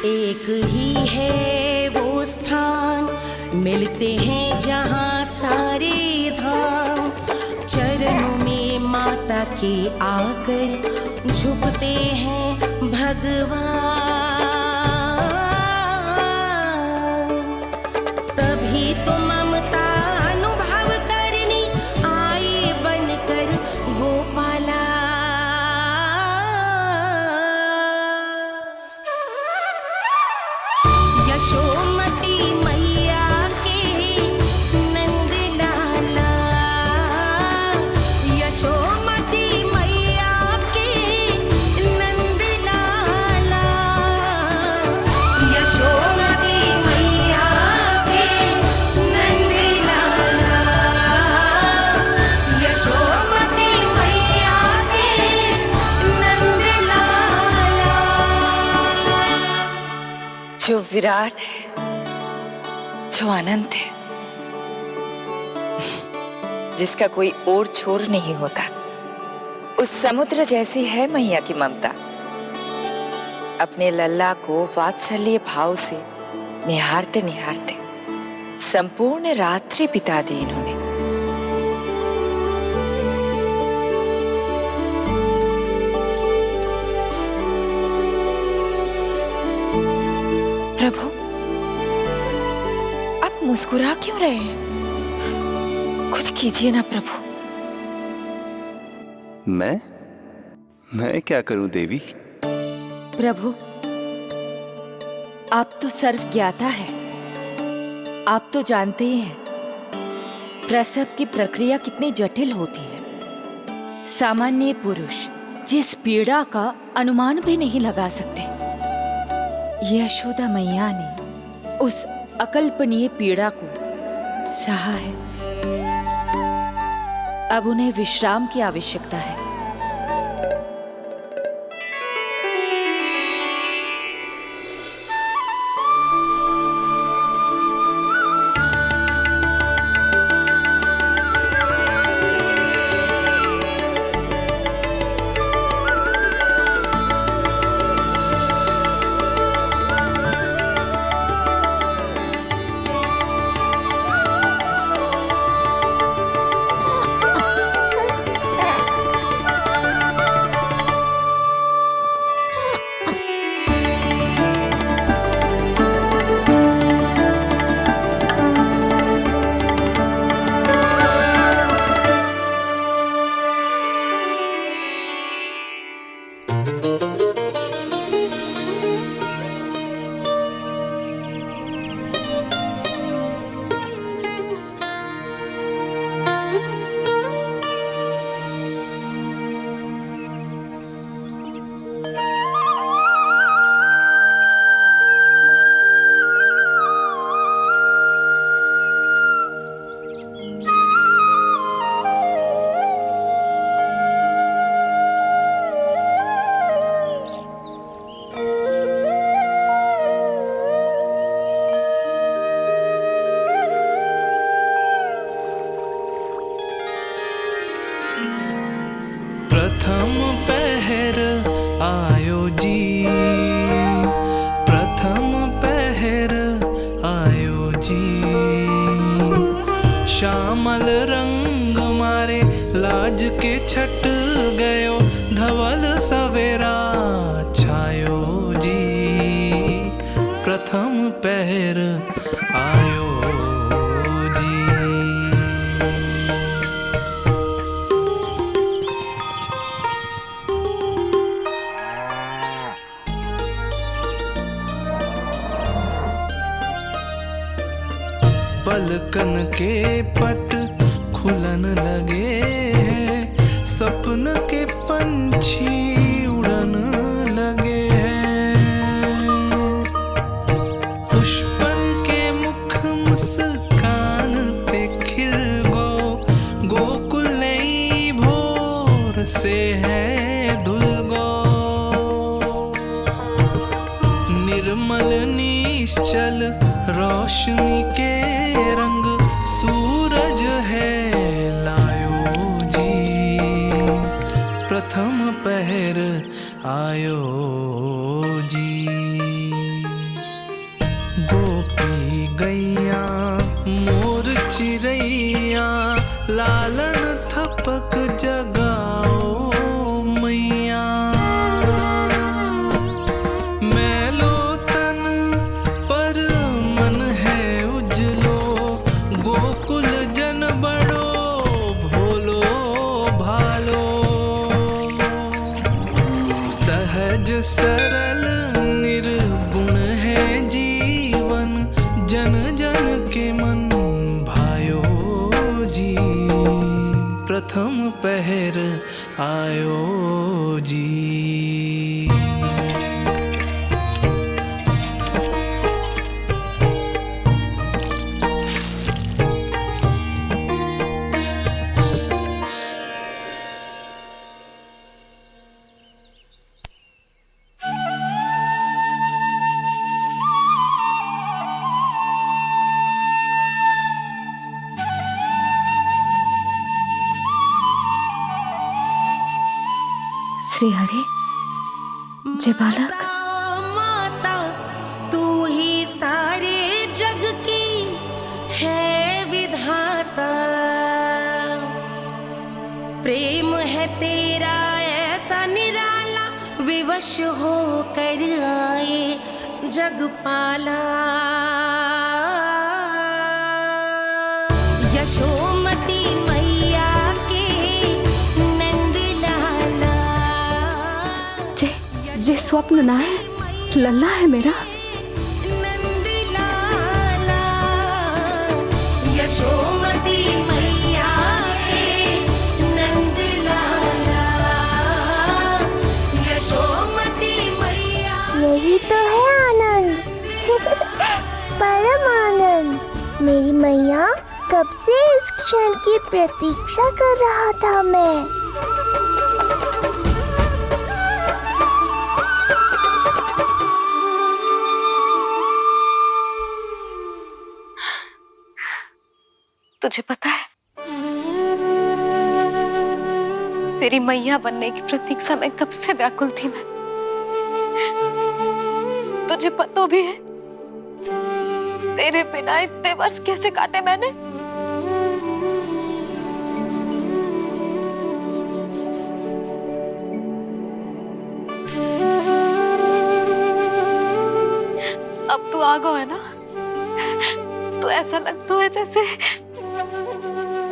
एक ही है वो स्थान, मिलते हैं जहाँ सारे धाम। चरणों में माता के आकर झुकते हैं भगवान। तभी तो ममता अनुभव करनी आए बनकर गोपाला। यशोमती मैया के नंद लाला, यशोमती मैया के नंद लाला, यशोमती मैया के नंद लाला, यशोमती मैया के नंद लाला। जो विराट है, जो अनंत है, जिसका कोई और छोर नहीं होता, उस समुद्र जैसी है मैया की ममता। अपने लल्ला को वात्सल्य भाव से निहारते निहारते संपूर्ण रात्रि बिता दी इन्होंने। प्रभु, आप मुस्कुरा क्यों रहे हैं? कुछ कीजिए ना प्रभु। मैं क्या करूं देवी? प्रभु, आप तो सर्व ज्ञाता है। आप तो जानते ही हैं प्रसव की प्रक्रिया कितनी जटिल होती है। सामान्य पुरुष जिस पीड़ा का अनुमान भी नहीं लगा सकते, यशोदा मैया ने उस अकल्पनीय पीड़ा को सहा है। अब उन्हें विश्राम की आवश्यकता है। प्रथम पहर आयो जी, प्रथम पहर आयो जी। श्यामल रंग मारे लाज के छट गयो, धवल सवेरा छायो जी। प्रथम पहर आयो जी। पलकन के पट खुलन लगे हैं, सपन के पंछी उड़न लगे हैं। पुष्पन के मुख मुस्कान पे खिल गो, गोकुल नई भोर से है धुल गो। निर्मल निश्चल रोशनी के रंग सूरज है लायो जी। प्रथम पहर आयो जी। गोपी गैया मोर चिड़ैया, लालन थपक जगाओ मैया। मैलो तन पर मन है उजलो, गोकुल जन बड़ो भोलो भालो। सहज सरल निर्गुण है जीवन, जन जन के मन भायो जी। प्रथम पहर आयो जी। श्री हरि, जय बालक। माता तू ही सारे जग की है विधाता, प्रेम है तेरा ऐसा निराला, विवश हो कर आए जगपाला। यशोमती मैया के नंद लाला, जे स्वप्न ना है, लल्ला है मेरा। नंद लाला। यशोमती मैया के नंद लाला, यशोमती मैया। यही तो है आनंद, परम आनंद। मेरी मैया, कब से इस क्षण की प्रतीक्षा कर रहा था मैं। तुझे पता है, तेरी मैया बनने की प्रतीक्षा में कब से व्याकुल थी मैं। तुझे पता भी है तेरे बिना इतने वर्ष कैसे काटे मैंने। अब तू आ गया है ना, तो ऐसा लगता है जैसे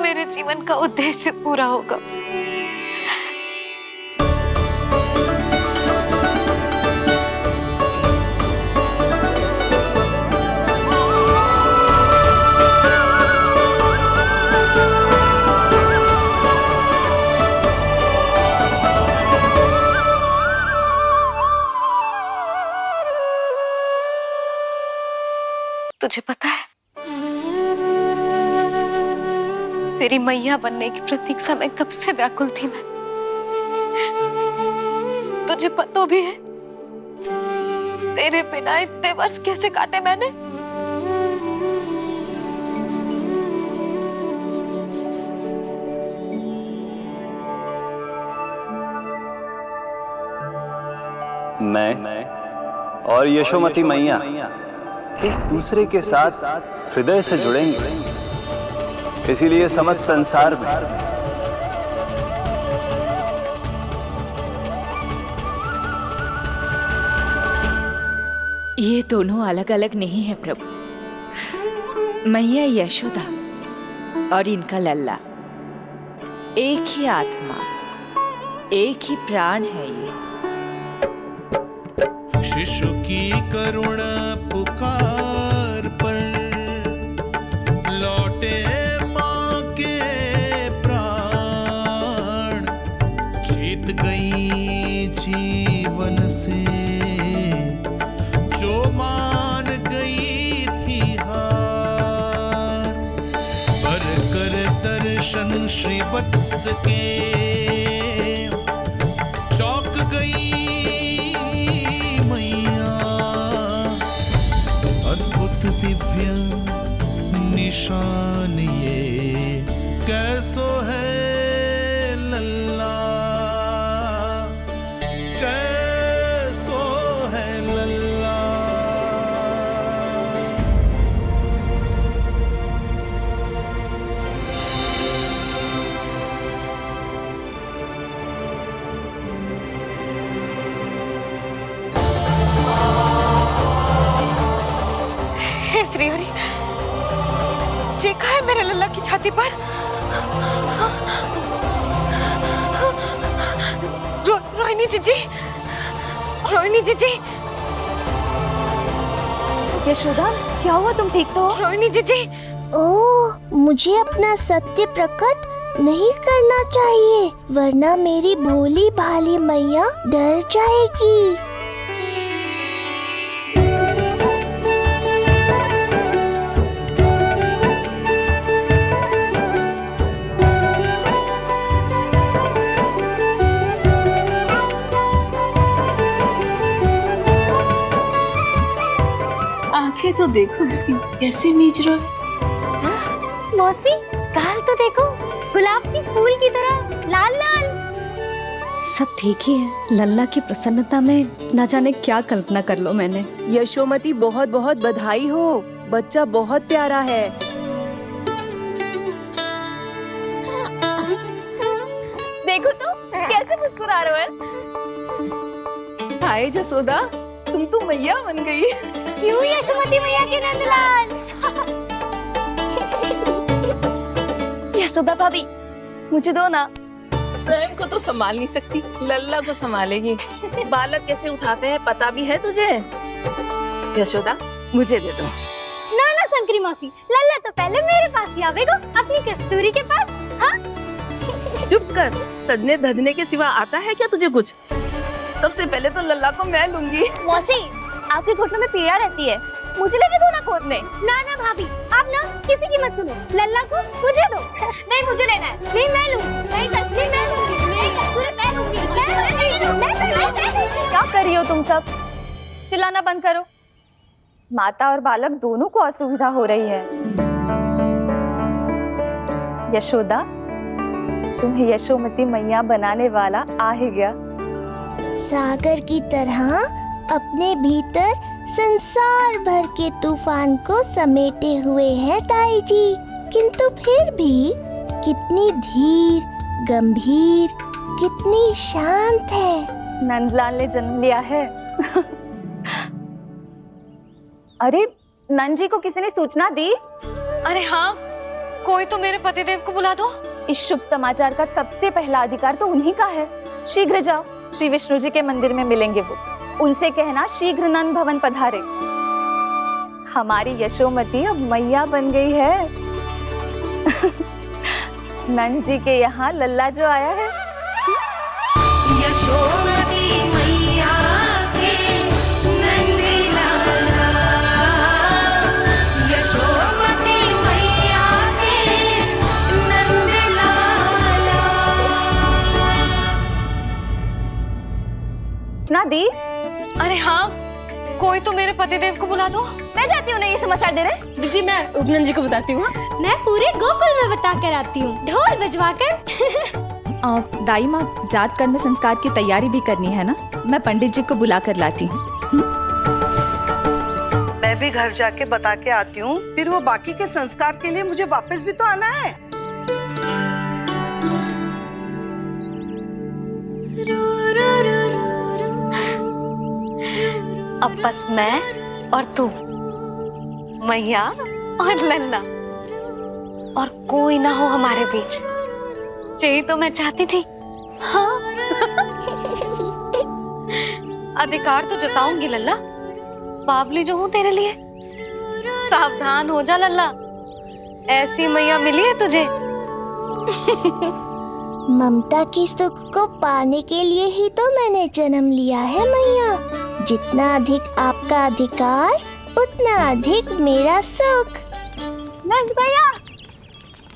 मेरे जीवन का उद्देश्य पूरा होगा। तुझे पता है, तेरी मैया बनने की प्रतीक्षा में कब से व्याकुल थी मैं। तुझे पता भी है तेरे बिना इतने वर्ष कैसे काटे मैंने। मैं और यशोमती मैया एक दूसरे के साथ हृदय से जुड़ेंगे, इसीलिए समस्त संसार में ये दोनों अलग अलग नहीं है प्रभु। मैया यशोदा और इनका लल्ला एक ही आत्मा, एक ही प्राण है ये। शिशु की करुण पुकार पर लौटे माँ के प्राण, जीत गई जीवन से जो मान गई थी हार। पर कर दर्शन श्री वत्स के चौक गई दिव्य निशान ये कैसो है लल्ला, कैसो है लल्ला। श्रीहरि, देखा है मेरे लल्ला की छाती पर रोहिणी जीजी, रोहिणी जीजी। यशोदा, क्या हुआ? तुम ठीक तो हो? रोहिणी जीजी। ओह, मुझे अपना सत्य प्रकट नहीं करना चाहिए, वरना मेरी भोली भाली मैया डर जाएगी। आंखें तो देखो इसकी कैसे मीच रहा है। मौसी, गाल तो देखो, गुलाब की फूल की तरह लाल लाल। सब ठीक ही है। लल्ला की प्रसन्नता में ना जाने क्या कल्पना कर लो मैंने। यशोमती, बहुत बहुत बधाई हो, बच्चा बहुत प्यारा है। देखो तो कैसे मुस्कुरा रहे हो। हाय जसोदा, तुम तो मैया बन गई। क्यों यशोमती मैया के नंदलाल। यशोदा भाभी, मुझे दो ना। स्वयं को तो संभाल नहीं सकती, लल्ला को संभालेगी। बालक कैसे उठाते हैं पता भी है तुझे? यशोदा, मुझे दे दो। ना ना शंकरी मौसी, लल्ला तो पहले मेरे पास ही आवेगा, अपनी कस्तूरी के पास। हाँ? चुप कर, सजने धजने के सिवा आता है क्या तुझे कुछ? सबसे पहले तो लल्ला को मैं लूंगी। मौसी, आपके घुटनों में पीड़ा रहती है, मुझे लेके दो ना कोट में। ना ना भाभी, आप ना किसी की मत सुनो, लल्ला को मुझे दो। नहीं, मुझे लेना है। नहीं, मैं लूंगी। नहीं कस्तूरी, मैं लूंगी। नहीं कस्तूरी, मैं लूंगी। क्या कर रही हो तुम सब? चिल्लाना बंद करो। माता और बालक दोनों को असुविधा हो रही है। यशोदा, तुम्हें यशोमती मैया बनाने वाला आ ही गया। सागर की तरह अपने भीतर संसार भर के तूफान को समेटे हुए हैं ताई जी, किंतु फिर भी कितनी धीर, गंभीर, कितनी शांत है। नंदलाल ने जन्म लिया है। अरे, नंद जी को किसी ने सूचना दी? अरे हाँ, कोई तो मेरे पतिदेव को बुला दो। इस शुभ समाचार का सबसे पहला अधिकार तो उन्हीं का है। शीघ्र जाओ, श्री विष्णु जी के मंदिर में मिलेंगे वो। उनसे कहना शीघ्र नंद भवन पधारे। हमारी यशोमती अब मैया बन गई है। नंद जी के यहाँ लल्ला जो आया है। यशोमती मैया के नंद लाला, सुना दी? अरे हाँ, कोई तो मेरे पतिदेव को बुला दो। मैं जाती हूँ, नहीं ये समाचार दे रहे। जी मैं उपनंद जी को बताती हूँ। मैं पूरे गोकुल में बता कर आती हूँ, ढोल बजवा कर। दाई माँ, जात कर्म संस्कार की तैयारी भी करनी है ना, मैं पंडित जी को बुला कर लाती हूँ। मैं भी घर जाके बता के आती हूँ, फिर वो बाकी के संस्कार के लिए मुझे वापस भी तो आना है। अब बस मैं और तू, मैया और लल्ला, और कोई ना हो हमारे बीच। यही तो मैं चाहती थी। हाँ। अधिकार तो जताऊंगी लल्ला, बावली जो हूँ तेरे लिए। सावधान हो जा लल्ला, ऐसी मैया मिली है तुझे। ममता की सुख को पाने के लिए ही तो मैंने जन्म लिया है मैया। जितना अधिक आपका अधिकार, उतना अधिक मेरा सुख। नंद भैया,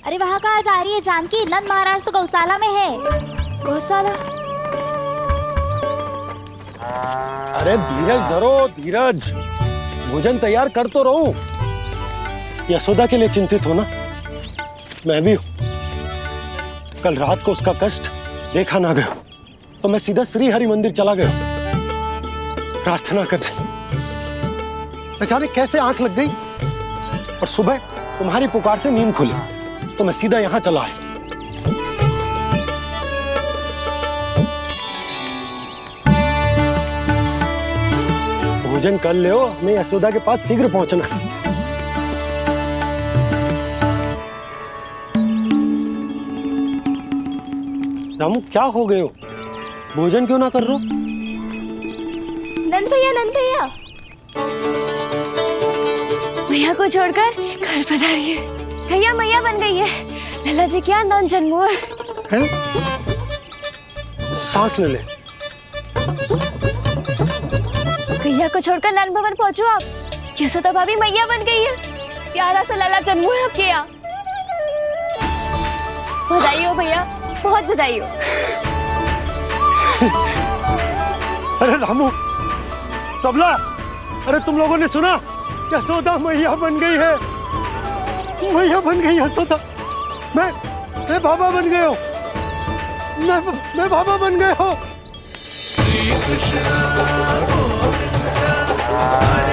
अरे वहाँ कहाँ जा रही है जानकी? नंद महाराज तो गौशाला में है। गौशाला? अरे धीरज धरो, धीरज। भोजन तैयार कर तो रहूं। यशोदा के लिए चिंतित हो ना? मैं भी हूं। कल रात को उसका कष्ट देखा ना गया तो मैं सीधा श्री हरि मंदिर चला गया प्रार्थना करने। बेचारे कैसे आंख लग गई और सुबह तुम्हारी पुकार से नींद खुली तो मैं सीधा यहां चला आया। भोजन कर ले, हमें यशोदा के पास शीघ्र पहुंचना है। रामू क्या हो गए हो? भोजन क्यों ना कर रहे हो? नंद भैया, नंद भैया, मैया को छोड़कर घर पधारी है। भैया मैया बन गई है। लल्ला जी क्या नौन जन्मोर है? सांस ले ले। भैया को छोड़कर नंद भवन पहुंचो आप। यशोदा भाभी मैया बन गई है। प्यारा सा लल्ला जन्मोर आपके यहाँ। बधाई हो भैया, बहुत बधाई हो। अरे रामू, सबला, अरे तुम लोगों ने सुना? यशोदा मैया बन गई है। मैया बन गई यशोदा। मैं बाबा बन गया हूँ। मैं बाबा बन गया हूँ। श्री कृष्ण गोविंद हरे